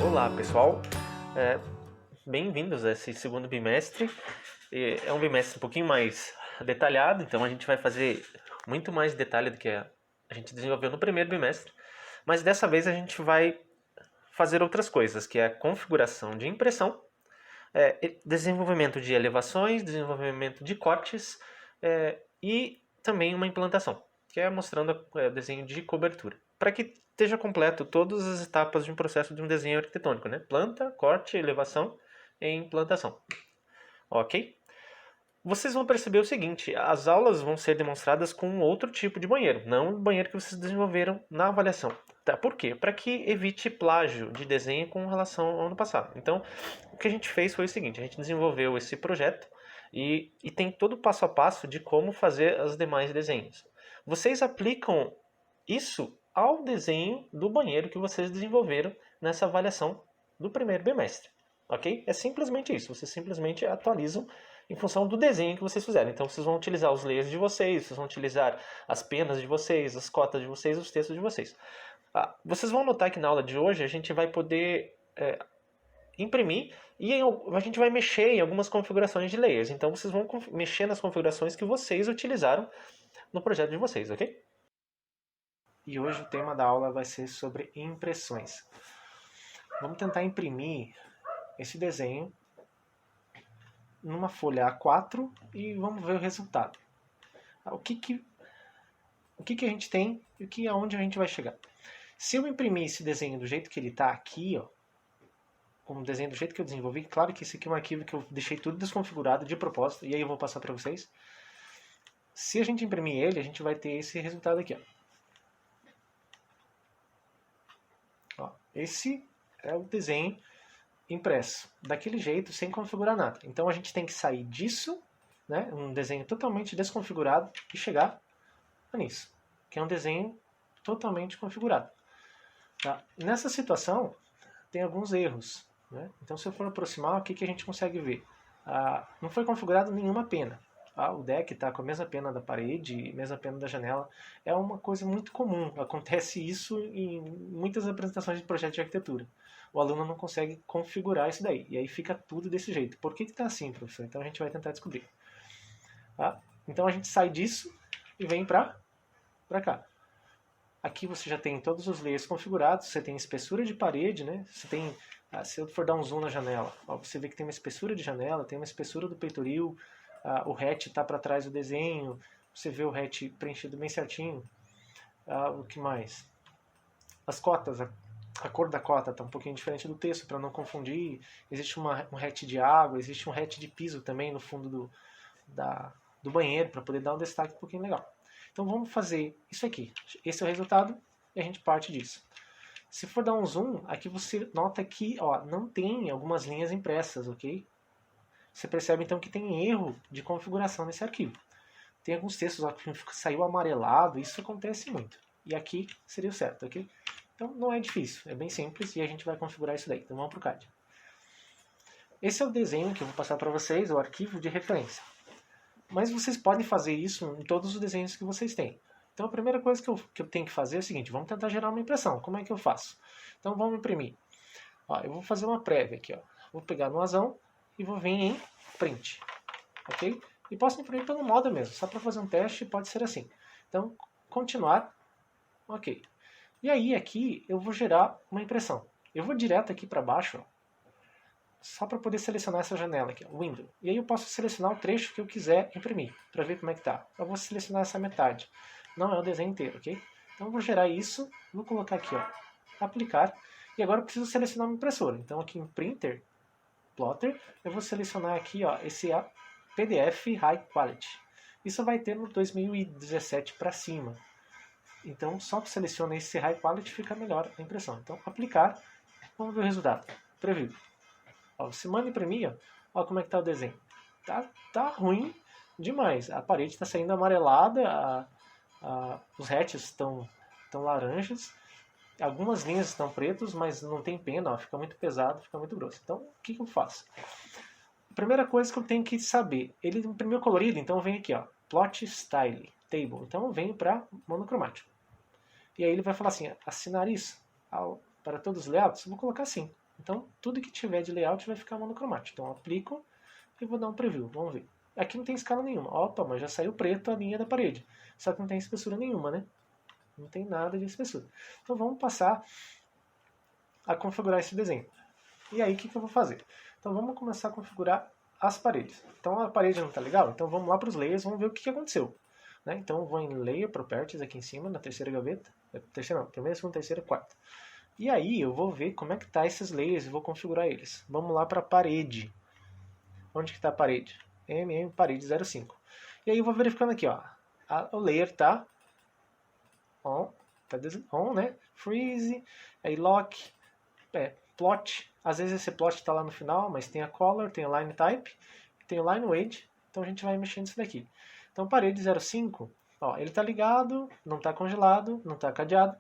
Olá pessoal, É, bem-vindos a esse segundo bimestre. É um bimestre um pouquinho mais detalhado, então a gente vai fazer muito mais detalhe do que a gente desenvolveu no primeiro bimestre, mas dessa vez a gente vai fazer outras coisas, que é a configuração de impressão, desenvolvimento de elevações, desenvolvimento de cortes e também uma implantação, que é mostrando o desenho de cobertura, para que esteja completo todas as etapas de um processo de um desenho arquitetônico, né? Planta, corte, elevação e implantação. Ok? Vocês vão perceber o seguinte, as aulas vão ser demonstradas com outro tipo de banheiro, não o banheiro que vocês desenvolveram na avaliação. Tá? Por quê? Para que evite plágio de desenho com relação ao ano passado. Então, o que a gente fez foi o seguinte, a gente desenvolveu esse projeto e tem todo o passo a passo de como fazer os demais desenhos. Vocês aplicam isso ao desenho do banheiro que vocês desenvolveram nessa avaliação do primeiro bimestre. Ok? É simplesmente isso, vocês simplesmente atualizam em função do desenho que vocês fizeram. Então vocês vão utilizar os layers de vocês, vocês vão utilizar as penas de vocês, as cotas de vocês, os textos de vocês. Vocês vão notar que na aula de hoje a gente vai poder imprimir e a gente vai mexer em algumas configurações de layers. Então vocês vão mexer nas configurações que vocês utilizaram no projeto de vocês, ok? E hoje o tema da aula vai ser sobre impressões. Vamos tentar imprimir esse desenho numa folha A4 e vamos ver o resultado. O que a gente tem e aonde a gente vai chegar. Se eu imprimir esse desenho do jeito que ele está aqui, ó, com o desenho do jeito que eu desenvolvi, claro que esse aqui é um arquivo que eu deixei tudo desconfigurado de propósito, e aí eu vou passar para vocês. Se a gente imprimir ele, a gente vai ter esse resultado aqui. Ó, esse é o desenho impresso, daquele jeito, sem configurar nada. Então a gente tem que sair disso, né, um desenho totalmente desconfigurado, e chegar nisso, que é um desenho totalmente configurado. Tá? Nessa situação, tem alguns erros. Né? Então se eu for aproximar, o que a gente consegue ver? Não foi configurado nenhuma pena. O deck está com a mesma pena da parede, mesma pena da janela. É uma coisa muito comum. Acontece isso em muitas apresentações de projeto de arquitetura. O aluno não consegue configurar isso daí. E aí fica tudo desse jeito. Por que está assim, professor? Então a gente vai tentar descobrir. Tá? Então a gente sai disso e vem para cá. Aqui você já tem todos os layers configurados. Você tem espessura de parede, né? Você tem, se eu for dar um zoom na janela, você vê que tem uma espessura de janela, tem uma espessura do peitoril. O hatch está para trás do desenho, você vê o hatch preenchido bem certinho. O que mais? As cotas, a cor da cota está um pouquinho diferente do texto, para não confundir. Existe um hatch de água, existe um hatch de piso também no fundo do banheiro, para poder dar um destaque um pouquinho legal. Então vamos fazer isso aqui. Esse é o resultado e a gente parte disso. Se for dar um zoom, aqui você nota que não tem algumas linhas impressas, ok? Você percebe então que tem erro de configuração nesse arquivo. Tem alguns textos que saiu amarelado, isso acontece muito. E aqui seria o certo, ok? Então não é difícil, é bem simples e a gente vai configurar isso daí. Então vamos para o CAD. Esse é o desenho que eu vou passar para vocês, o arquivo de referência. Mas vocês podem fazer isso em todos os desenhos que vocês têm. Então a primeira coisa que eu tenho que fazer é o seguinte, vamos tentar gerar uma impressão. Como é que eu faço? Então vamos imprimir. Eu vou fazer uma prévia aqui. Vou pegar no azão e vou vir em print, ok? E posso imprimir pelo modo mesmo, só para fazer um teste pode ser assim. Então, continuar, ok. E aí aqui eu vou gerar uma impressão. Eu vou direto aqui para baixo, só para poder selecionar essa janela aqui, Window. E aí eu posso selecionar o trecho que eu quiser imprimir, para ver como é que tá. Eu vou selecionar essa metade, não é o desenho inteiro, ok? Então eu vou gerar isso, vou colocar aqui, aplicar, e agora eu preciso selecionar uma impressora. Então aqui em Printer, Plotter, eu vou selecionar aqui esse PDF High Quality. Isso vai ter no 2017 para cima. Então, só que seleciona esse High Quality fica melhor a impressão. Então, aplicar, vamos ver o resultado. Preview. Você manda imprimir, como é que está o desenho. Tá ruim demais. A parede está saindo amarelada, os hatches estão laranjas. Algumas linhas estão pretas, mas não tem pena, fica muito pesado, fica muito grosso. Então, o que eu faço? A primeira coisa que eu tenho que saber, ele imprimiu colorido, então vem aqui, Plot Style, Table. Então eu venho para monocromático. E aí ele vai falar assim, assinar isso para todos os layouts, eu vou colocar assim. Então, tudo que tiver de layout vai ficar monocromático. Então, eu aplico e vou dar um preview. Vamos ver. Aqui não tem escala nenhuma. Opa, mas já saiu preto a linha da parede. Só que não tem espessura nenhuma, né? Não tem nada de espessura. Então, vamos passar a configurar esse desenho. E aí, o que eu vou fazer? Então, vamos começar a configurar as paredes. Então, a parede não está legal? Então, vamos lá para os layers, vamos ver o que aconteceu. Né? Então, eu vou em Layer Properties aqui em cima, na terceira gaveta. Terceira não, primeira, segunda, terceira, quarta. E aí, eu vou ver como é que tá esses layers e vou configurar eles. Vamos lá para a parede. Onde que está a parede? Parede 05. E aí, eu vou verificando aqui, ó. O layer tá on, né? Freeze, aí lock, plot. Às vezes esse plot está lá no final, mas tem a color, tem a line type, tem o line weight. Então a gente vai mexendo isso daqui. Então parede 05, ó, ele está ligado, não está congelado, não está cadeado.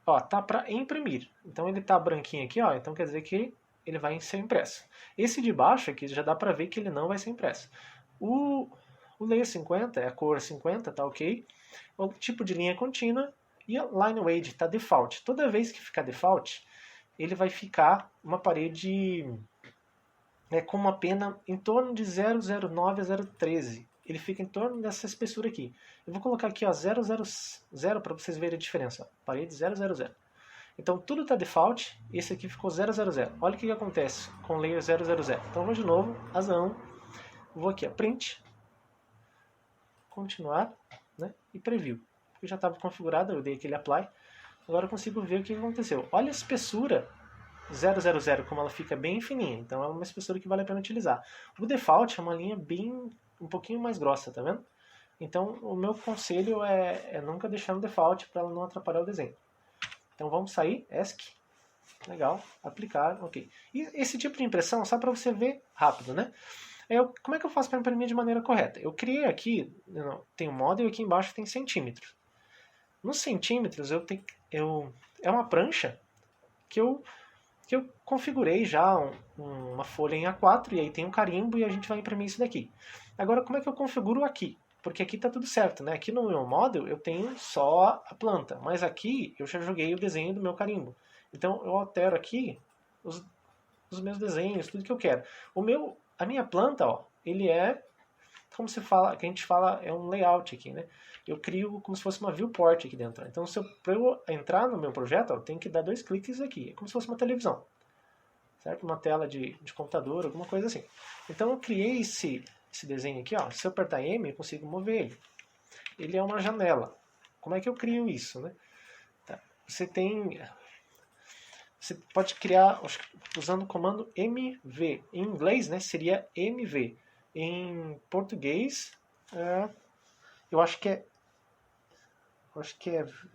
Ó, tá para imprimir. Então ele tá branquinho aqui, ó, então quer dizer que ele vai ser impresso. Esse de baixo aqui já dá para ver que ele não vai ser impresso. O layer 50 é a cor 50, tá ok. O tipo de linha contínua e a line weight tá default. Toda vez que ficar default, ele vai ficar uma parede com uma pena em torno de 009 a 013. Ele fica em torno dessa espessura aqui. Eu vou colocar aqui ó, 000 para vocês verem a diferença. Ó. Parede 000. Então tudo está default, esse aqui ficou 000. Olha o que acontece com o layer 000. Então vou de novo, razão, vou aqui, ó, print, continuar, né, e preview. Porque já estava configurado, eu dei aquele apply. Agora eu consigo ver o que aconteceu. Olha a espessura 000, como ela fica bem fininha. Então é uma espessura que vale a pena utilizar. O default é uma linha bem um pouquinho mais grossa, tá vendo? Então o meu conselho é nunca deixar no default para ela não atrapalhar o desenho. Então vamos sair, ESC, legal, aplicar, ok. E esse tipo de impressão só para você ver rápido, né? Como é que eu faço para imprimir de maneira correta? Eu criei aqui, tem um model e aqui embaixo tem centímetros. Nos centímetros é uma prancha que eu configurei já uma folha em A4 e aí tem um carimbo e a gente vai imprimir isso daqui. Agora, como é que eu configuro aqui? Porque aqui está tudo certo, né? Aqui no meu model eu tenho só a planta, mas aqui eu já joguei o desenho do meu carimbo. Então eu altero aqui os meus desenhos, tudo que eu quero. A minha planta, ó, ele é como se fala, que a gente fala, é um layout aqui, né? Eu crio como se fosse uma viewport aqui dentro. Então, para eu entrar no meu projeto, eu tenho que dar 2 cliques aqui. É como se fosse uma televisão, certo? Uma tela de computador, alguma coisa assim. Então, eu criei esse desenho aqui, ó. Se eu apertar M, eu consigo mover ele. Ele é uma janela. Como é que eu crio isso, né? Tá. Você pode criar usando o comando MV. Em inglês, né, seria MV. Em português, eu acho que é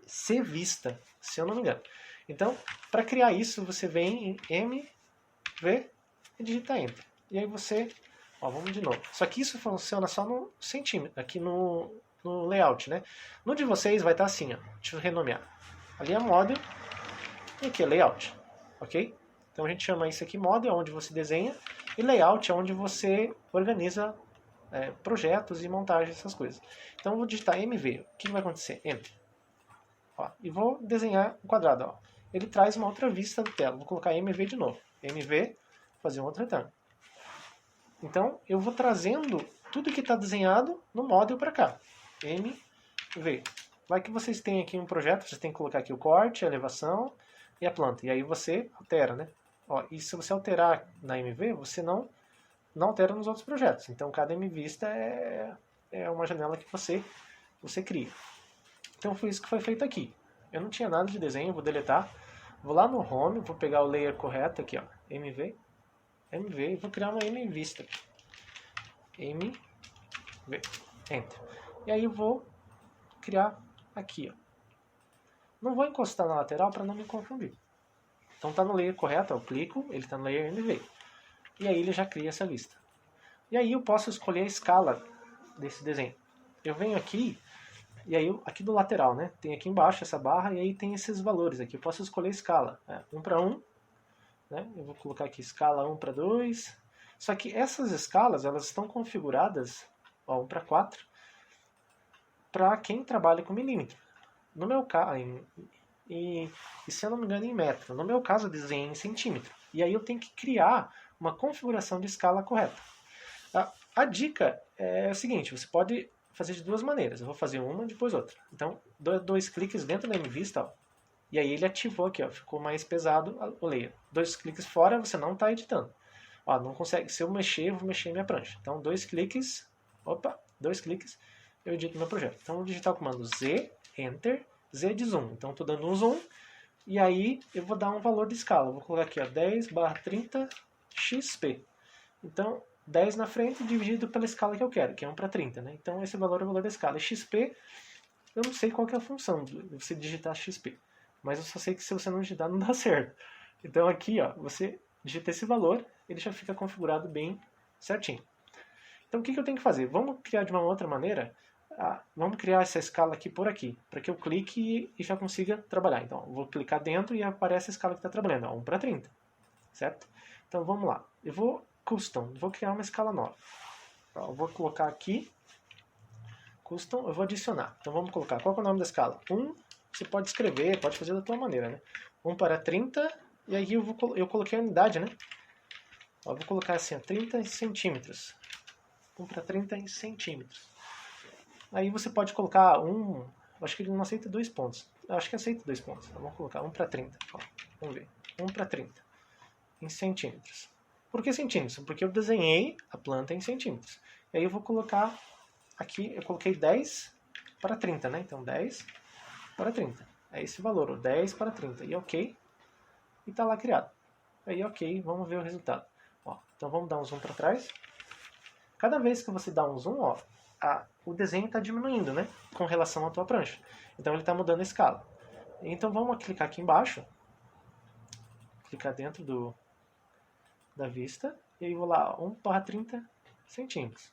CVista, se eu não me engano. Então, para criar isso, você vem em MV e digita Enter. E aí você, vamos de novo. Só que isso funciona só no centímetro, aqui no layout, né? No de vocês vai estar assim, ó. Deixa eu renomear. Ali é model e aqui é layout, ok? Então a gente chama isso aqui model, onde você desenha, e layout é onde você organiza projetos e montagem, essas coisas. Então eu vou digitar MV. O que vai acontecer? Enter. Ó, e vou desenhar um quadrado. Ó. Ele traz uma outra vista da tela. Vou colocar MV de novo. MV, fazer um outro retorno. Então eu vou trazendo tudo que está desenhado no model para cá. MV. Vai que vocês têm aqui um projeto, vocês têm que colocar aqui o corte, a elevação e a planta. E aí você altera, né? Ó, e se você alterar na MV, você não altera nos outros projetos. Então, cada MVista é uma janela que você cria. Então, foi isso que foi feito aqui. Eu não tinha nada de desenho, vou deletar. Vou lá no Home, vou pegar o layer correto aqui, ó, MV, e vou criar uma MVista. MV, Enter. E aí eu vou criar aqui, ó. Não vou encostar na lateral para não me confundir. Então, está no layer correto, eu clico, ele está no layer MV. E aí ele já cria essa lista. E aí eu posso escolher a escala desse desenho. Eu venho aqui, e aí aqui do lateral, né? Tem aqui embaixo essa barra, e aí tem esses valores aqui. Eu posso escolher a escala. 1 para 1, né? Eu vou colocar aqui escala 1 para 2. Só que essas escalas, elas estão configuradas, 1 para 4, para quem trabalha com milímetro. No meu caso, e se eu não me engano, em metro. No meu caso, eu desenhei em centímetro. E aí eu tenho que criar uma configuração de escala correta. A dica é o seguinte, você pode fazer de duas maneiras. Eu vou fazer uma e depois outra. Então, dois cliques dentro da MVista, ó, e aí ele ativou aqui, ó, ficou mais pesado o layer. 2 cliques fora, você não está editando. Ó, não consegue, se eu mexer, eu vou mexer minha prancha. Então, 2 cliques, eu edito meu projeto. Então, vou digitar o comando Z, Enter, Z de zoom. Então, estou dando um zoom, e aí eu vou dar um valor de escala. Eu vou colocar aqui, ó, 10/30 XP. Então, 10 na frente dividido pela escala que eu quero, que é 1/30. Né? Então, esse valor é o valor da escala. E XP, eu não sei qual que é a função de você digitar XP. Mas eu só sei que se você não digitar, não dá certo. Então, aqui, ó, você digita esse valor, ele já fica configurado bem certinho. Então, o que eu tenho que fazer? Vamos criar de uma outra maneira. Vamos criar essa escala aqui por aqui, para que eu clique e já consiga trabalhar. Então, eu vou clicar dentro e aparece a escala que está trabalhando, 1/30. Certo? Então, vamos lá. Eu vou custom, vou criar uma escala nova. Eu vou colocar aqui, custom, eu vou adicionar. Então, vamos colocar, qual é o nome da escala? 1, você pode escrever, pode fazer da tua maneira, né? 1/30, e aí eu coloquei a unidade, né? Eu vou colocar assim, ó, 30 centímetros. 1/30 em centímetros. Aí você pode colocar acho que ele não aceita 2 pontos. Eu acho que aceita 2 pontos. Então, vamos colocar 1/30. Ó, vamos ver. 1/30 em centímetros. Por que centímetros? Porque eu desenhei a planta em centímetros. E aí eu vou colocar aqui, eu coloquei 10/30, né? Então 10/30. É esse valor, o 10/30. E ok. E está lá criado. Aí ok, vamos ver o resultado. Ó, então vamos dar um zoom para trás. Cada vez que você dá um zoom, ó, o desenho está diminuindo, né? Com relação à tua prancha. Então ele está mudando a escala. Então vamos clicar aqui embaixo. Clicar dentro da vista. E aí vou lá, 1/30 centímetros.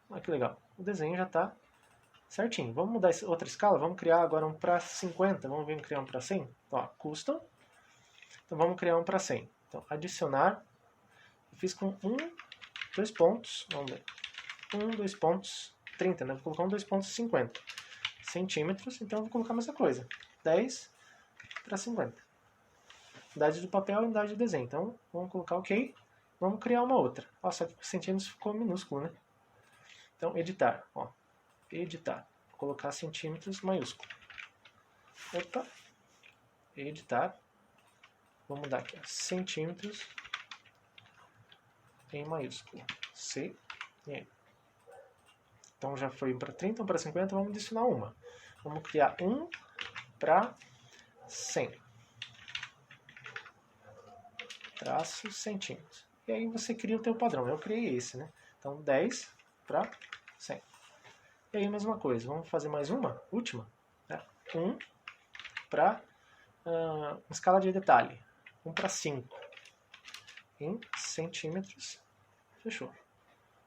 Olha que legal. O desenho já está certinho. Vamos mudar outra escala? Vamos criar agora 1/50. Vamos ver criar 1/100? Então, ó, custom. Então vamos criar 1/100. Então, adicionar. Eu fiz com 2 pontos. Vamos ver. 2 pontos, 30, né? Vou colocar 2 pontos 50 centímetros. Então, vou colocar a mesma coisa. 10/50. Unidade do papel e unidade de desenho. Então, vamos colocar OK. Vamos criar uma outra. Ó, só que o centímetros ficou minúsculo, né? Então, editar. Ó, editar. Vou colocar centímetros maiúsculo. Opa. Editar. Vou mudar aqui. Ó, centímetros em maiúsculo. C e M. Então já foi 1/30, 1/50, vamos adicionar uma. Vamos criar 1/100. Traço centímetros. E aí você cria o teu padrão. Eu criei esse, né? Então 10/100. E aí a mesma coisa. Vamos fazer mais uma, última. Né? 1 para escala de detalhe. 1/5. Em centímetros. Fechou.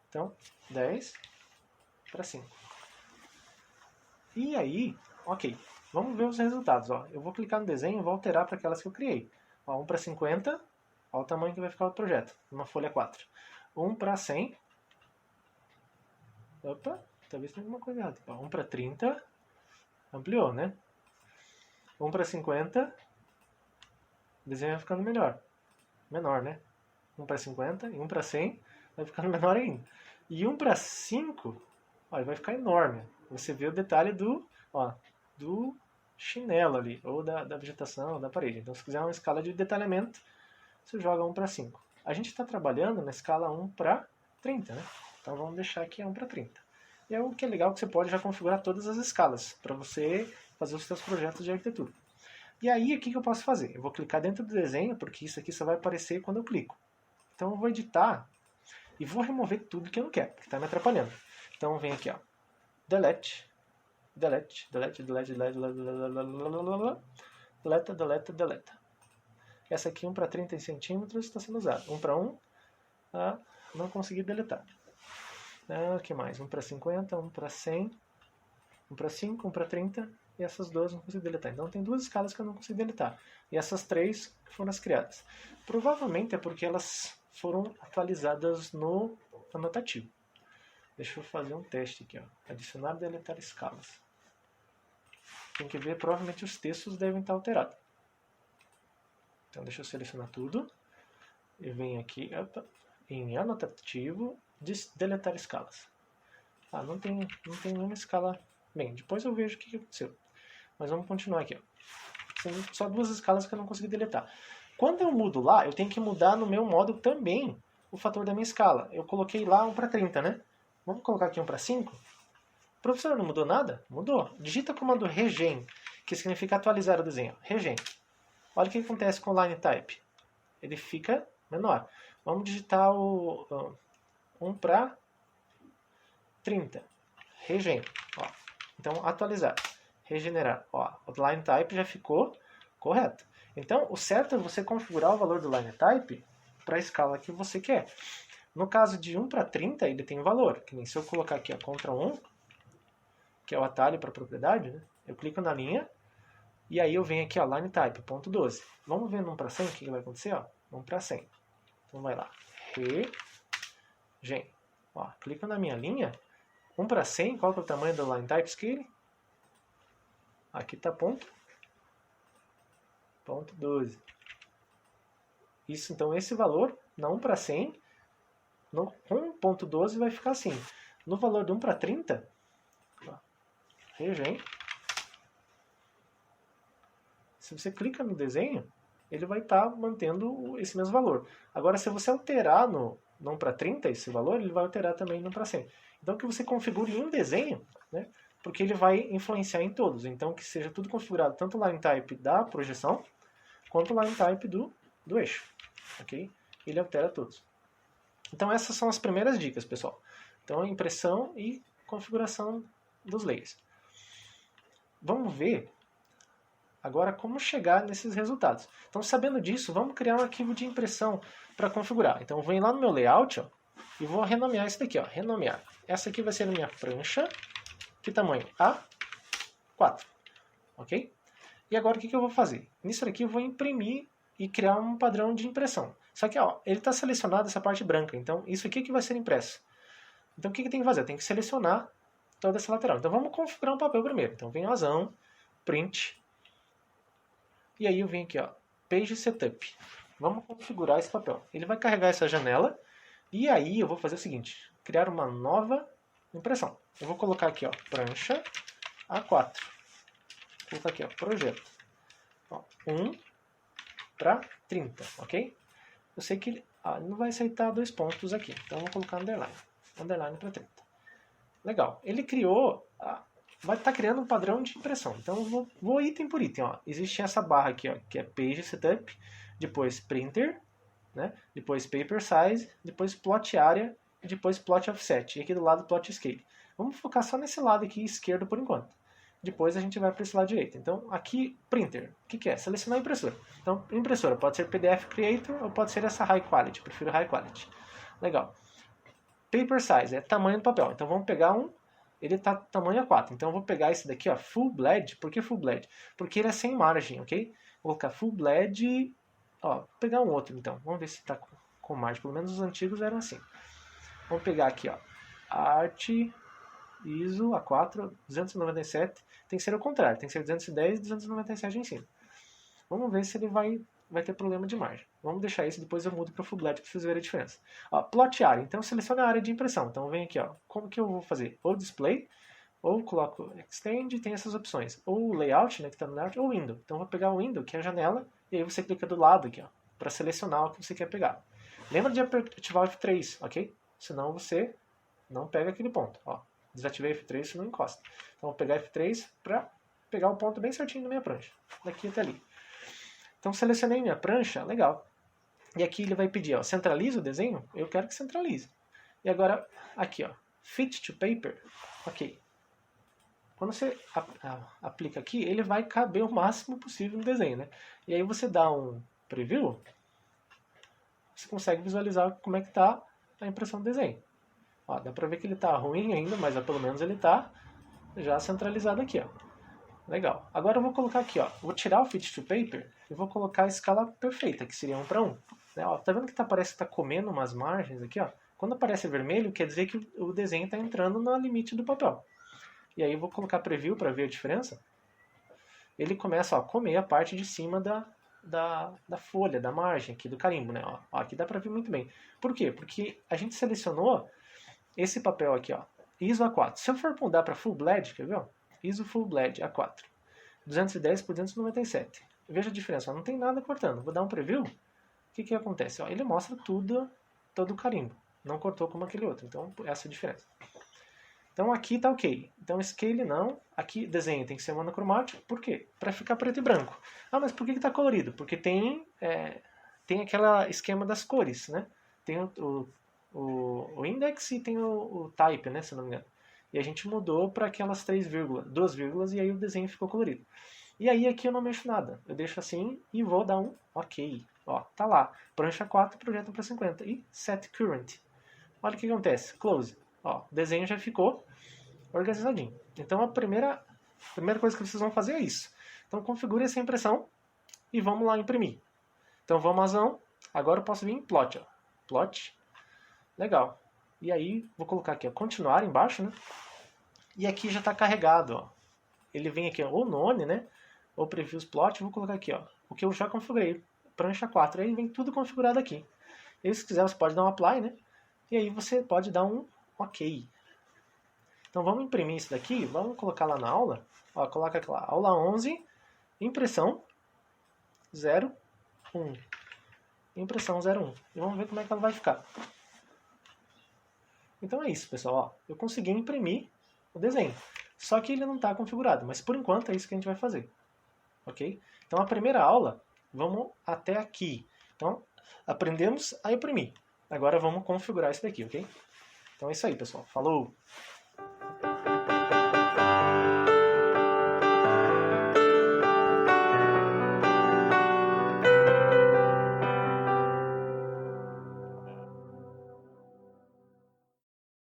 Então 10/5. E aí, ok, vamos ver os resultados. Ó. Eu vou clicar no desenho e vou alterar para aquelas que eu criei. Ó, 1/50, olha o tamanho que vai ficar o projeto, numa folha 4. 1/100. Opa, talvez tenha alguma coisa errada. Ó, 1/30, ampliou, né? 1/50, o desenho vai ficando menor, né? 1/50 e 1/100 vai ficando menor ainda. E 1/5, ó, vai ficar enorme. Você vê o detalhe do chinelo ali, ou da vegetação, ou da parede. Então, se quiser uma escala de detalhamento, você joga 1/5. A gente está trabalhando na escala 1/30, né? Então, vamos deixar aqui 1/30. E é o que é legal que você pode já configurar todas as escalas, para você fazer os seus projetos de arquitetura. E aí, o que eu posso fazer? Eu vou clicar dentro do desenho, porque isso aqui só vai aparecer quando eu clico. Então, eu vou editar e vou remover tudo que eu não quero, que está me atrapalhando. Então, vem aqui, ó. Delete. Essa aqui 1/30 centímetros está sendo usada. 1/1, não consegui deletar. O que mais? 1/50, 1/100, 1/5, 1/30 e essas duas não consigo deletar. Então tem duas escalas que eu não consigo deletar. E essas três foram as criadas. Provavelmente é porque elas foram atualizadas no anotativo. Deixa eu fazer um teste aqui. Ó. Adicionar e deletar escalas. tem que ver, provavelmente os textos devem estar alterados. Então deixa eu selecionar tudo. E venho aqui em anotativo, deletar escalas. Ah, não tem nenhuma escala. Bem, depois eu vejo o que aconteceu. Mas vamos continuar aqui. Ó. São só 2 escalas que eu não consegui deletar. Quando eu mudo lá, eu tenho que mudar no meu módulo também o fator da minha escala. Eu coloquei lá 1 para 30, né? Vamos colocar aqui 1 para 5? Professor, não mudou nada? Mudou. Digita o comando regen, que significa atualizar o desenho. Regen. Olha o que acontece com o line type. Ele fica menor. Vamos digitar o 1 para 30. Regen. Ó. Então, atualizar. Regenerar. Ó, o line type já ficou correto. Então, o certo é você configurar o valor do line type para a escala que você quer. No caso de 1 para 30, ele tem valor. Que nem se eu colocar aqui, ó, Ctrl 1, que é o atalho para propriedade, né? Eu clico na linha e aí eu venho aqui, ó, line type, ponto 12. Vamos ver no 1 para 100 o que vai acontecer, ó? 1 para 100. Então vai lá, regen. Ó, clico na minha linha, 1 para 100, qual que é o tamanho do line type scale? Aqui está ponto 12. Isso, então esse valor, na 1 para 100, no 1.12 vai ficar assim. No valor de 1 para 30, ó, regen. Se você clica no desenho, ele vai estar mantendo esse mesmo valor. Agora, se você alterar no 1 para 30 esse valor, ele vai alterar também no 1 para 100. Então, que você configure em um desenho, né, porque ele vai influenciar em todos. Então, que seja tudo configurado, tanto o line type da projeção, quanto o line type do eixo. Okay? Ele altera todos. Então, essas são as primeiras dicas, pessoal. Então, impressão e configuração dos layers. Vamos ver agora como chegar nesses resultados. Então, sabendo disso, vamos criar um arquivo de impressão para configurar. Então, eu venho lá no meu layout, ó, e vou renomear isso daqui. Ó, renomear. Essa aqui vai ser a minha prancha. Que tamanho? A4. Ok? E agora o que eu vou fazer? Nisso aqui eu vou imprimir e criar um padrão de impressão. Só que ó, ele está selecionado essa parte branca. Então, isso aqui que vai ser impresso. Então, o que tem que fazer? Tem que selecionar toda essa lateral. Então, vamos configurar um papel primeiro. Então, venho razão, print. E aí eu venho aqui, ó, Page Setup. Vamos configurar esse papel. Ele vai carregar essa janela. E aí eu vou fazer o seguinte. Criar uma nova impressão. Eu vou colocar aqui, ó, prancha A4. Vou colocar aqui, ó, projeto. Ó, 1 para 30, ok? Eu sei que ele não vai aceitar 2 pontos aqui. Então eu vou colocar underline. Underline para 30. Legal. Ele criou... vai estar criando um padrão de impressão. Então eu vou item por item. Ó. Existe essa barra aqui, ó, que é Page Setup, depois Printer, né? Depois Paper Size, depois Plot Area e depois Plot Offset. E aqui do lado Plot Scale. Vamos focar só nesse lado aqui esquerdo por enquanto. Depois a gente vai para esse lado direito. Então aqui Printer, o que é? Selecionar a impressora. Então impressora pode ser PDF Creator ou pode ser essa High Quality. Eu prefiro High Quality. Legal. Paper Size é tamanho do papel. Então vamos pegar um... Ele está tamanho A4. Então eu vou pegar esse daqui, ó, Full Bleed. Por que Full Bleed? Porque ele é sem margem, ok? Vou colocar Full Bleed. Ó, vou pegar um outro então. Vamos ver se está com margem. Pelo menos os antigos eram assim. Vamos pegar aqui, ó. Art ISO A4 297. Tem que ser o contrário. Tem que ser 210 e 297 em cima. Vamos ver se ele vai ter problema de margem. Vamos deixar isso, depois eu mudo para o Full Bleed para vocês verem a diferença. Ó, plot area. Então selecione a área de impressão. Então vem aqui, ó. Como que eu vou fazer? Ou display, ou coloco extend, tem essas opções. Ou layout, né, que está no layout, ou window. Então vou pegar o window, que é a janela, e aí você clica do lado aqui, ó, para selecionar o que você quer pegar. Lembra de ativar o F3, ok? Senão você não pega aquele ponto. Ó, desativei F3, você não encosta. Então vou pegar F3 para pegar o ponto bem certinho na minha prancha. Daqui até ali. Então selecionei minha prancha, legal. E aqui ele vai pedir, ó, centraliza o desenho? Eu quero que centralize. E agora, aqui, ó, fit to paper, ok. Quando você aplica aqui, ele vai caber o máximo possível no desenho, né? E aí você dá um preview, você consegue visualizar como é que está a impressão do desenho. Ó, dá pra ver que ele está ruim ainda, mas pelo menos ele está já centralizado aqui, ó. Legal. Agora eu vou colocar aqui, ó. Vou tirar o fit to paper e vou colocar a escala perfeita, que seria 1 para 1. Né? Ó, tá vendo que parece que está comendo umas margens aqui, ó? Quando aparece vermelho, quer dizer que o desenho está entrando no limite do papel. E aí eu vou colocar preview para ver a diferença. ele começa a comer a parte de cima da folha, da margem aqui do carimbo, né? Ó, aqui dá para ver muito bem. Por quê? Porque a gente selecionou esse papel aqui, ó, ISO A4. Se eu for mudar para Full Bled, quer ver? Ó? ISO Full Bled A4. 210 por 297. Veja a diferença, ó, não tem nada cortando. Vou dar um preview. O que acontece? Ó, ele mostra tudo, todo o carimbo. Não cortou como aquele outro. Então, essa é a diferença. Então, aqui tá ok. Então, scale não. Aqui, desenho tem que ser monocromático. Por quê? Para ficar preto e branco. Ah, mas por que tá colorido? Porque tem aquele esquema das cores, né? Tem o index e tem o type, né? Se não me engano. E a gente mudou para aquelas 2 vírgulas, e aí o desenho ficou colorido. E aí aqui eu não mexo nada. Eu deixo assim e vou dar um ok. Ó, tá lá. Prancha 4, projeta para 50. E set current. Olha o que acontece. Close. Ó, o desenho já ficou organizadinho. Então a primeira coisa que vocês vão fazer é isso. Então configure essa impressão e vamos lá imprimir. Então vamos a agora eu posso vir em plot. Ó. Plot. Legal. E aí vou colocar aqui, ó, continuar embaixo, né? E aqui já está carregado, ó. Ele vem aqui, ó, ou none, né? Ou previews plot. Vou colocar aqui, ó, o que eu já configurei. Prancha 4. Aí vem tudo configurado aqui. E se quiser você pode dar um apply, né? E aí você pode dar um ok. Então vamos imprimir isso daqui, vamos colocar lá na aula. Ó, coloca aqui lá, aula 11, impressão 01. Impressão 01. E vamos ver como é que ela vai ficar. Então é isso, pessoal. Ó, eu consegui imprimir o desenho. Só que ele não está configurado, mas por enquanto é isso que a gente vai fazer. Ok? Então a primeira aula, vamos até aqui. Então aprendemos a imprimir. Agora vamos configurar isso daqui, ok? Então é isso aí, pessoal. Falou!